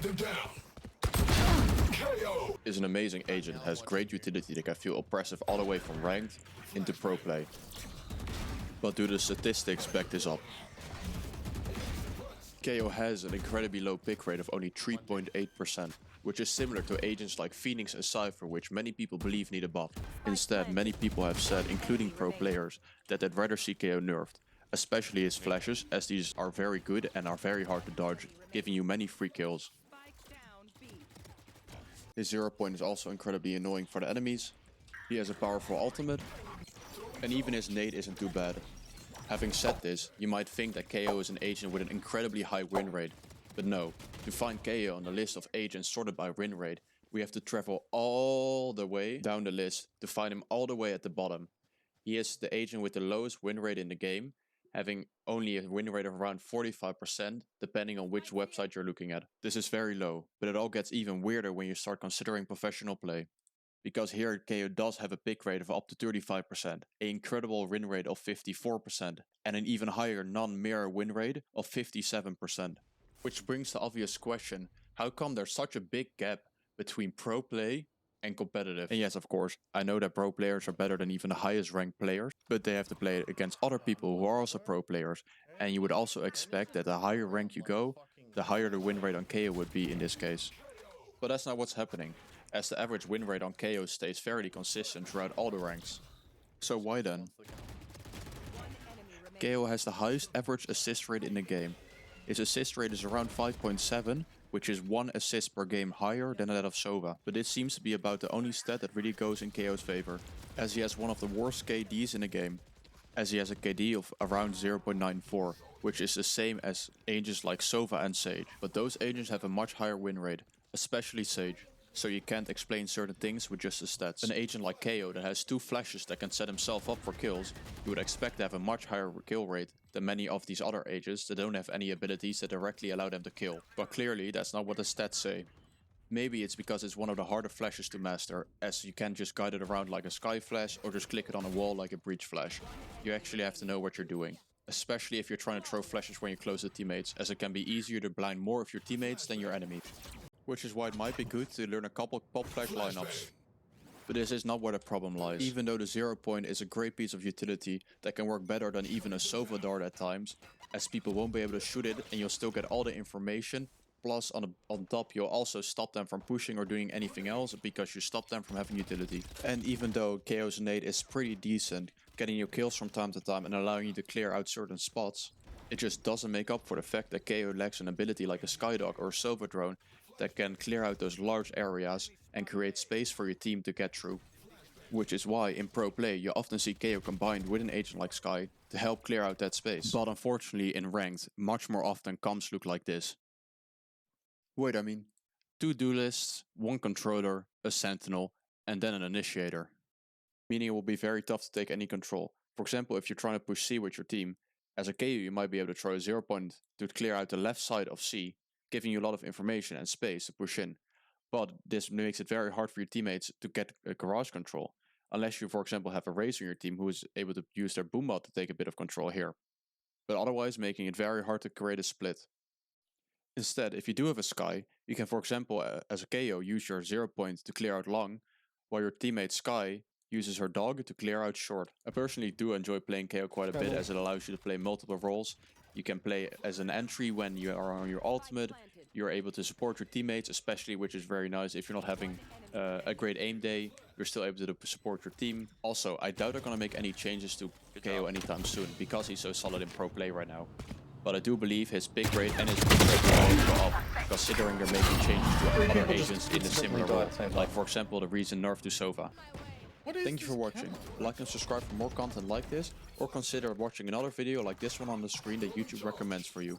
them down. KO. Is an amazing agent, has great utility that can feel oppressive all the way from ranked into pro play. But do the statistics back this up? KO has an incredibly low pick rate of only 3.8%, which is similar to agents like Phoenix and Cypher, which many people believe need a buff. Instead, many people have said, including pro players, that they'd rather see KO nerfed, especially his flashes, as these are very good and are very hard to dodge, giving you many free kills. His 0 point is also incredibly annoying for the enemies. He has a powerful ultimate, and even his nade isn't too bad. Having said this, you might think that KO is an agent with an incredibly high win rate, but no. To find KO on the list of agents sorted by win rate, we have to travel all the way down the list to find him all the way at the bottom. He is the agent with the lowest win rate in the game, having only a win rate of around 45% depending on which website you're looking at. This is very low, but it all gets even weirder when you start considering professional play. Because here KO does have a pick rate of up to 35%, an incredible win rate of 54%, and an even higher non-mirror win rate of 57%. Which brings the obvious question, how come there's such a big gap between pro play and competitive? And yes, of course, I know that pro players are better than even the highest ranked players, but they have to play against other people who are also pro players, and you would also expect that the higher rank you go, the higher the win rate on KO would be in this case. But that's not what's happening, as the average win rate on KO stays fairly consistent throughout all the ranks. So why then? KO has the highest average assist rate in the game. His assist rate is around 5.7, which is 1 assist per game higher than that of Sova, but this seems to be about the only stat that really goes in KO's favor, as he has one of the worst KDs in the game, as he has a KD of around 0.94, which is the same as agents like Sova and Sage, but those agents have a much higher win rate, especially Sage. So you can't explain certain things with just the stats. An agent like KO that has 2 flashes that can set himself up for kills, you would expect to have a much higher kill rate than many of these other agents that don't have any abilities that directly allow them to kill. But clearly that's not what the stats say. Maybe it's because it's one of the harder flashes to master, as you can't just guide it around like a sky flash or just click it on a wall like a breach flash. You actually have to know what you're doing. Especially if you're trying to throw flashes when you're close to teammates, as it can be easier to blind more of your teammates than your enemies. Which is why it might be good to learn a couple pop flash lineups. But this is not where the problem lies. Even though the 0 point is a great piece of utility that can work better than even a Sova dart at times, as people won't be able to shoot it and you'll still get all the information, plus on top you'll also stop them from pushing or doing anything else because you stop them from having utility. And even though KO's nade is pretty decent, getting you kills from time to time and allowing you to clear out certain spots, it just doesn't make up for the fact that KO lacks an ability like a Skydog or a Sova drone that can clear out those large areas and create space for your team to get through. Which is why in pro play you often see KO combined with an agent like Sky to help clear out that space. But unfortunately in ranked, much more often comps look like this. Wait, I mean, 2 duelists, 1 controller, a sentinel, and then an initiator. Meaning it will be very tough to take any control. For example, if you're trying to push C with your team, as a KO you might be able to throw a 0 point to clear out the left side of C, giving you a lot of information and space to push in. But this makes it very hard for your teammates to get a garage control, unless you for example have a Razor in your team who is able to use their boombot to take a bit of control here. But otherwise making it very hard to create a split. Instead, if you do have a Sky, you can for example as a KO use your 0 point to clear out long, while your teammate Sky uses her dog to clear out short. I personally do enjoy playing KO quite a bit as it allows you to play multiple roles. You can play as an entry when you are on your ultimate, you're able to support your teammates, especially, which is very nice if you're not having a great aim day, you're still able to support your team. Also, I doubt they're going to make any changes to KO anytime soon, because he's so solid in pro play right now. But I do believe his pick rate and his win rate will all go up, considering they're making changes to other agents in a similar role, like for example the recent nerf to Sova. Thank you for watching. Like and subscribe for more content like this, or consider watching another video like this one on the screen that YouTube recommends for you.